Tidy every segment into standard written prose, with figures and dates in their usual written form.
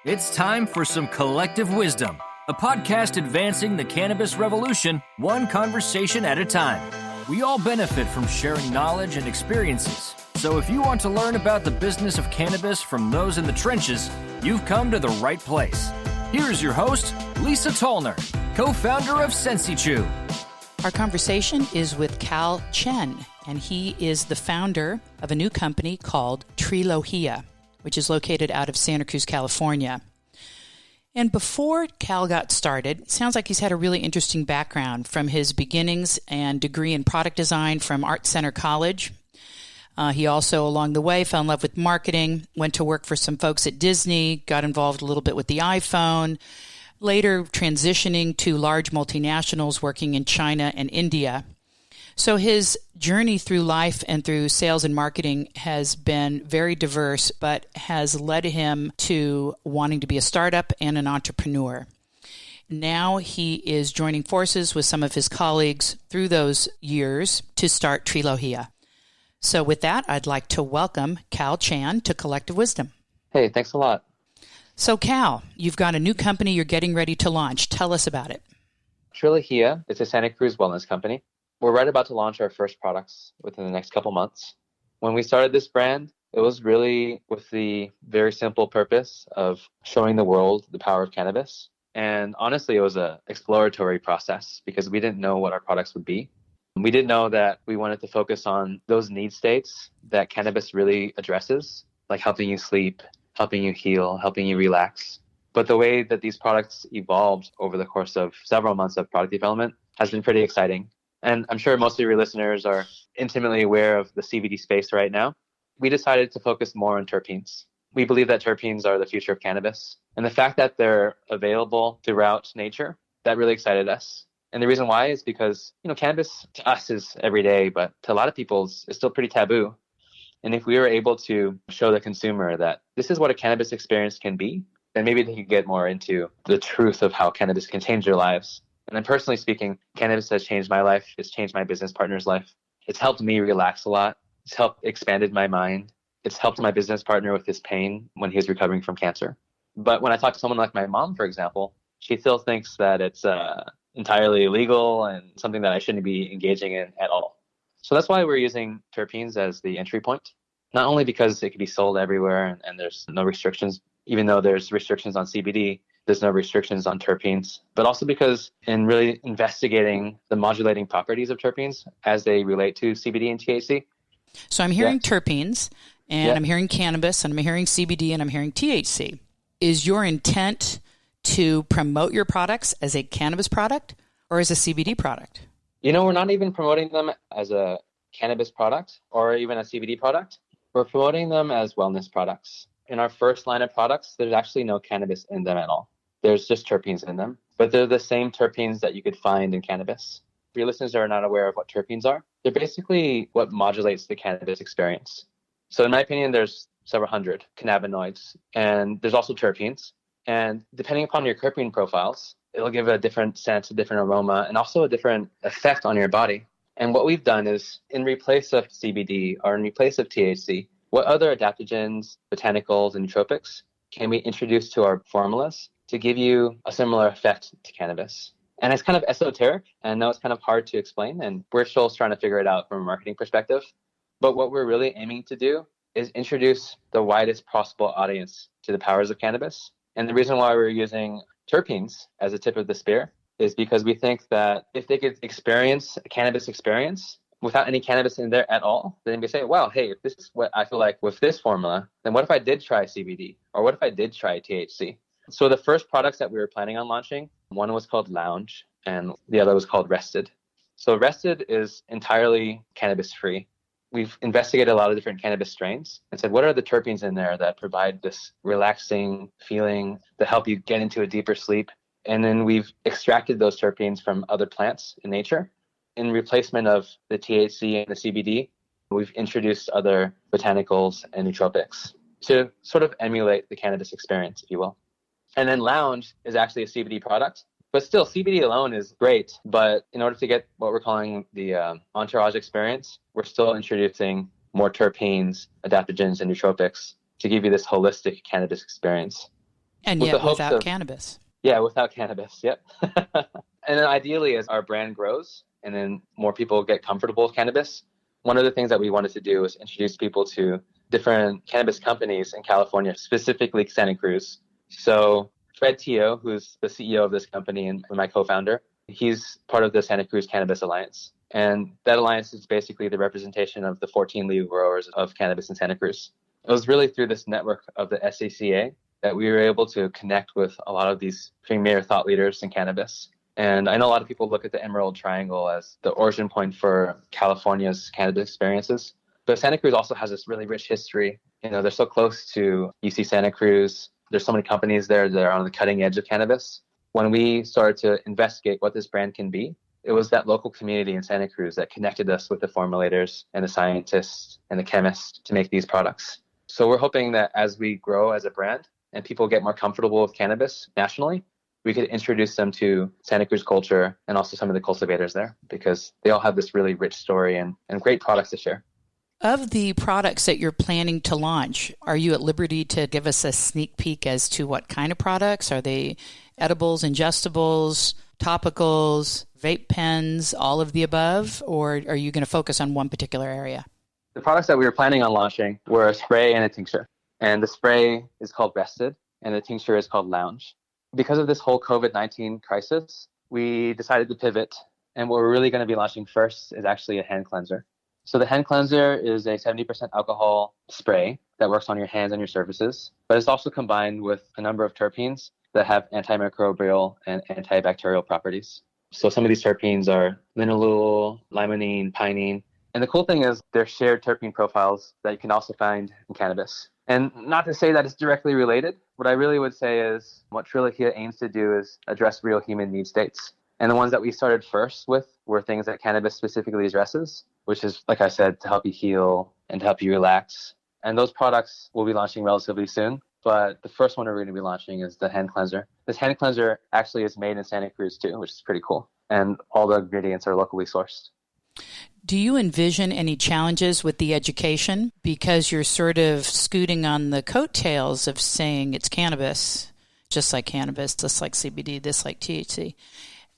It's time for some collective wisdom, a podcast advancing the cannabis revolution, one conversation at a time. We all benefit from sharing knowledge and experiences. So if you want to learn about the business of cannabis from those in the trenches, you've come to the right place. Here's your host, Lisa Tollner, co-founder of SensiChew. Our conversation is with Cal Chen, and he is the founder of a new company called Trilogia, which is located out of Santa Cruz, California. And before Cal got started, it sounds like he's had a really interesting background from his beginnings and degree in product design from Art Center College. He also, along the way, fell in love with marketing, went to work for some folks at Disney, got involved a little bit with the iPhone, later transitioning to large multinationals working in China and India. So his journey through life and through sales and marketing has been very diverse, but has led him to wanting to be a startup and an entrepreneur. Now he is joining forces with some of his colleagues through those years to start Trilogia. So with that, I'd like to welcome Cal Chen to Collective Wisdom. Hey, thanks a lot. So Cal, you've got a new company you're getting ready to launch. Tell us about it. Trilogia is a Santa Cruz wellness company. We're right about to launch our first products within the next couple months. When we started this brand, it was really with the very simple purpose of showing the world the power of cannabis. And honestly, it was an exploratory process because we didn't know what our products would be. We did know that we wanted to focus on those need states that cannabis really addresses, like helping you sleep, helping you heal, helping you relax. But the way that these products evolved over the course of several months of product development has been pretty exciting. And I'm sure most of your listeners are intimately aware of the CBD space right now. We decided to focus more on terpenes. We believe that terpenes are the future of cannabis. And the fact that they're available throughout nature, that really excited us. And the reason why is because, cannabis to us is every day, but to a lot of people it's still pretty taboo. And if we were able to show the consumer that this is what a cannabis experience can be, then maybe they could get more into the truth of how cannabis can change their lives. And then personally speaking, cannabis has changed my life. It's changed my business partner's life. It's helped me relax a lot. It's helped expanded my mind. It's helped my business partner with his pain when he was recovering from cancer. But when I talk to someone like my mom, for example, she still thinks that it's entirely illegal and something that I shouldn't be engaging in at all. So that's why we're using terpenes as the entry point. Not only because it can be sold everywhere and there's no restrictions, even though there's restrictions on CBD, there's no restrictions on terpenes, but also because in really investigating the modulating properties of terpenes as they relate to CBD and THC. So I'm hearing terpenes, and I'm hearing cannabis, and I'm hearing CBD, and I'm hearing THC. Is your intent to promote your products as a cannabis product or as a CBD product? We're not even promoting them as a cannabis product or even a CBD product. We're promoting them as wellness products. In our first line of products, there's actually no cannabis in them at all. There's just terpenes in them, but they're the same terpenes that you could find in cannabis. For your listeners that are not aware of what terpenes are, they're basically what modulates the cannabis experience. So in my opinion, there's several hundred cannabinoids, and there's also terpenes. And depending upon your terpene profiles, it'll give a different scent, a different aroma, and also a different effect on your body. And what we've done is, in replace of CBD or in replace of THC, what other adaptogens, botanicals, and nootropics can we introduce to our formulas to give you a similar effect to cannabis? And it's kind of esoteric, and I know it's kind of hard to explain, and we're still trying to figure it out from a marketing perspective. But what we're really aiming to do is introduce the widest possible audience to the powers of cannabis. And the reason why we're using terpenes as a tip of the spear is because we think that if they could experience a cannabis experience without any cannabis in there at all, then they say, wow, hey, if this is what I feel like with this formula, then what if I did try CBD? Or what if I did try THC? So the first products that we were planning on launching, one was called Lounge and the other was called Rested. So Rested is entirely cannabis-free. We've investigated a lot of different cannabis strains and said, what are the terpenes in there that provide this relaxing feeling that help you get into a deeper sleep? And then we've extracted those terpenes from other plants in nature. In replacement of the THC and the CBD, we've introduced other botanicals and nootropics to sort of emulate the cannabis experience, if you will. And then Lounge is actually a CBD product, but still CBD alone is great. But in order to get what we're calling the entourage experience, we're still introducing more terpenes, adaptogens, and nootropics to give you this holistic cannabis experience. And with the yet hopes without of cannabis. Yeah, without cannabis. Yep. And then ideally, as our brand grows and then more people get comfortable with cannabis, one of the things that we wanted to do was introduce people to different cannabis companies in California, specifically Santa Cruz. So Fred Teo, who's the CEO of this company and my co-founder, he's part of the Santa Cruz Cannabis Alliance. And that alliance is basically the representation of the 14 legal growers of cannabis in Santa Cruz. It was really through this network of the SACA that we were able to connect with a lot of these premier thought leaders in cannabis. And I know a lot of people look at the Emerald Triangle as the origin point for California's cannabis experiences. But Santa Cruz also has this really rich history. You know, they're so close to UC Santa Cruz. There's so many companies there that are on the cutting edge of cannabis. When we started to investigate what this brand can be, it was that local community in Santa Cruz that connected us with the formulators and the scientists and the chemists to make these products. So we're hoping that as we grow as a brand and people get more comfortable with cannabis nationally, we could introduce them to Santa Cruz culture and also some of the cultivators there, because they all have this really rich story and great products to share. Of the products that you're planning to launch, are you at liberty to give us a sneak peek as to what kind of products? Are they edibles, ingestibles, topicals, vape pens, all of the above? Or are you going to focus on one particular area? The products that we were planning on launching were a spray and a tincture. And the spray is called Rested and the tincture is called Lounge. Because of this whole COVID-19 crisis, we decided to pivot. And what we're really going to be launching first is actually a hand cleanser. So the hand cleanser is a 70% alcohol spray that works on your hands and your surfaces, but it's also combined with a number of terpenes that have antimicrobial and antibacterial properties. So some of these terpenes are linalool, limonene, pinene. And the cool thing is they're shared terpene profiles that you can also find in cannabis. And not to say that it's directly related, what I really would say is what Trilohia aims to do is address real human need states. And the ones that we started first with were things that cannabis specifically addresses, which is, like I said, to help you heal and to help you relax. And those products will be launching relatively soon. But the first one we're going to be launching is the hand cleanser. This hand cleanser actually is made in Santa Cruz too, which is pretty cool. And all the ingredients are locally sourced. Do you envision any challenges with the education? Because you're sort of scooting on the coattails of saying it's cannabis, just like CBD, this like THC.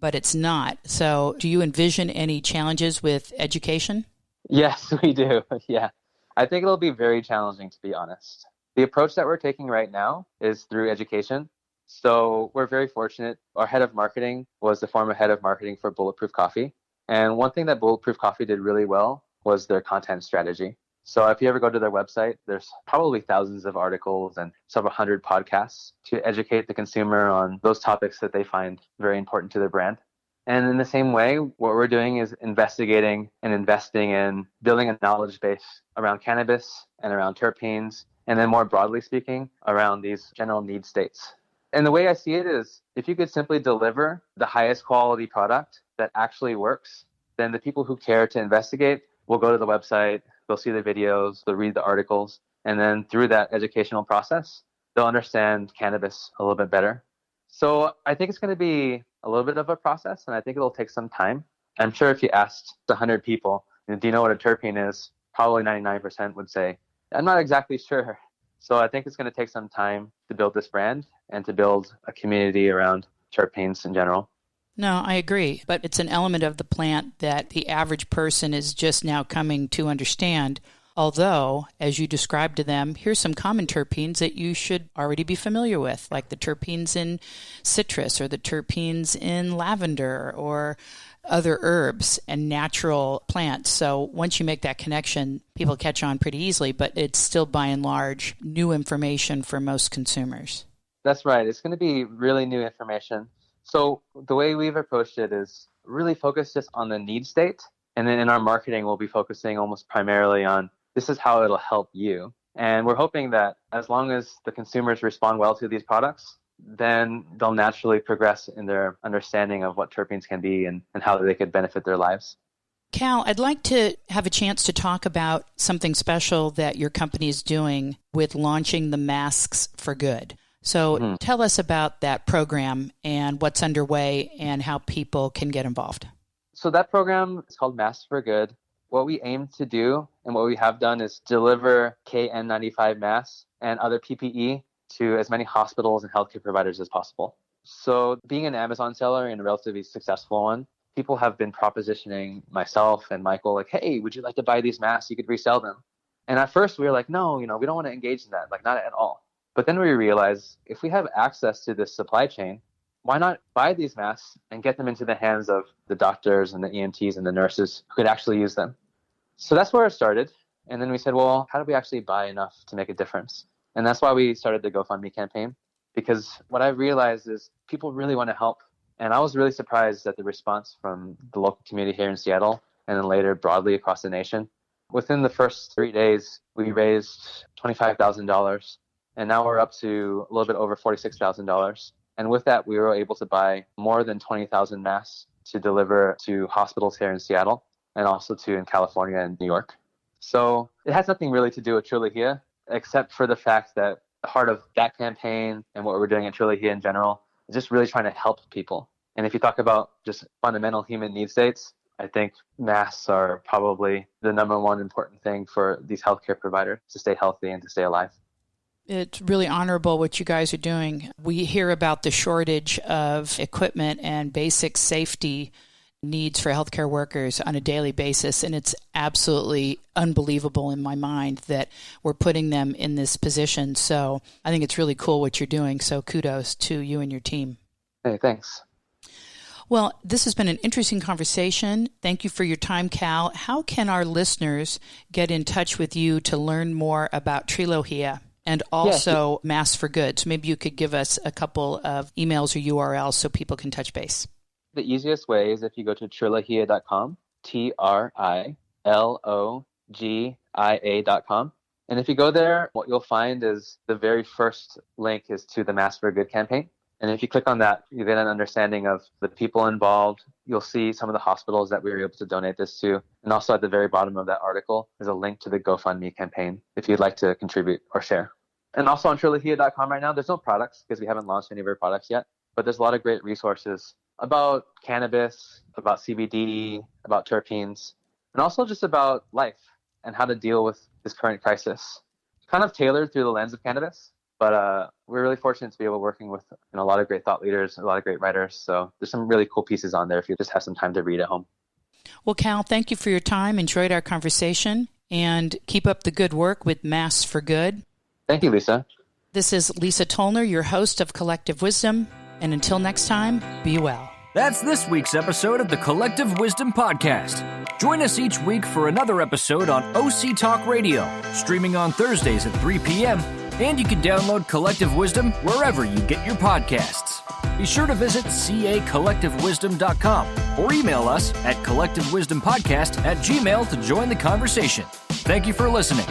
But it's not. So do you envision any challenges with education? Yes, we do. Yeah. I think it'll be very challenging, to be honest. The approach that we're taking right now is through education. So we're very fortunate. Our head of marketing was the former head of marketing for Bulletproof Coffee. And one thing that Bulletproof Coffee did really well was their content strategy. So if you ever go to their website, there's probably thousands of articles and several hundred podcasts to educate the consumer on those topics that they find very important to their brand. And in the same way, what we're doing is investigating and investing in building a knowledge base around cannabis and around terpenes, and then more broadly speaking, around these general need states. And the way I see it is, if you could simply deliver the highest quality product that actually works, then the people who care to investigate will go to the website, they'll see the videos, they'll read the articles, and then through that educational process, they'll understand cannabis a little bit better. So I think it's going to be a little bit of a process, and I think it'll take some time. I'm sure if you asked 100 people, do you know what a terpene is? Probably 99% would say, I'm not exactly sure. So I think it's going to take some time to build this brand and to build a community around terpenes in general. No, I agree. But it's an element of the plant that the average person is just now coming to understand. Although, as you described to them, here's some common terpenes that you should already be familiar with, like the terpenes in citrus or the terpenes in lavender or other herbs and natural plants. So once you make that connection, people catch on pretty easily, but it's still by and large new information for most consumers. That's right. It's going to be really new information. So the way we've approached it is really focused just on the need state. And then in our marketing, we'll be focusing almost primarily on this is how it'll help you. And we're hoping that as long as the consumers respond well to these products, then they'll naturally progress in their understanding of what terpenes can be and how they could benefit their lives. Cal, I'd like to have a chance to talk about something special that your company is doing with launching the Masks for Good. So tell us about that program and what's underway and how people can get involved. So that program is called Masks for Good. What we aim to do and what we have done is deliver KN95 masks and other PPE to as many hospitals and healthcare providers as possible. So being an Amazon seller and a relatively successful one, people have been propositioning myself and Michael like, hey, would you like to buy these masks? You could resell them. And at first we were like, no, we don't want to engage in that, like not at all. But then we realized if we have access to this supply chain, why not buy these masks and get them into the hands of the doctors and the EMTs and the nurses who could actually use them? So that's where it started. And then we said, well, how do we actually buy enough to make a difference? And that's why we started the GoFundMe campaign, because what I realized is people really want to help. And I was really surprised at the response from the local community here in Seattle and then later broadly across the nation. Within the first 3 days, we raised $25,000, and now we're up to a little bit over $46,000. And with that, we were able to buy more than 20,000 masks to deliver to hospitals here in Seattle and also in California and New York. So it has nothing really to do with Trilogía, except for the fact that the heart of that campaign and what we're doing at Trilogía in general is just really trying to help people. And if you talk about just fundamental human need states, I think masks are probably the number one important thing for these healthcare providers to stay healthy and to stay alive. It's really honorable what you guys are doing. We hear about the shortage of equipment and basic safety needs for healthcare workers on a daily basis, and it's absolutely unbelievable in my mind that we're putting them in this position. So I think it's really cool what you're doing, so kudos to you and your team. Hey, thanks. Well, this has been an interesting conversation. Thank you for your time, Cal. How can our listeners get in touch with you to learn more about Trilogía and also Masks for Good? So maybe you could give us a couple of emails or URLs so people can touch base. The easiest way is if you go to trilogía.com, TRILOGIA.com. And if you go there, what you'll find is the very first link is to the Masks for Good campaign. And if you click on that, you get an understanding of the people involved. You'll see some of the hospitals that we were able to donate this to. And also at the very bottom of that article is a link to the GoFundMe campaign if you'd like to contribute or share. And also on trilogía.com right now, there's no products because we haven't launched any of our products yet. But there's a lot of great resources about cannabis, about CBD, about terpenes, and also just about life and how to deal with this current crisis. Kind of tailored through the lens of cannabis. But we're really fortunate to be able to working with a lot of great thought leaders, a lot of great writers. So there's some really cool pieces on there if you just have some time to read at home. Well, Cal, thank you for your time. Enjoyed our conversation. And keep up the good work with Masks for Good. Thank you, Lisa. This is Lisa Tollner, your host of Collective Wisdom. And until next time, be well. That's this week's episode of the Collective Wisdom Podcast. Join us each week for another episode on OC Talk Radio, streaming on Thursdays at 3 p.m., and you can download Collective Wisdom wherever you get your podcasts. Be sure to visit cacollectivewisdom.com or email us at collectivewisdompodcast@gmail.com to join the conversation. Thank you for listening.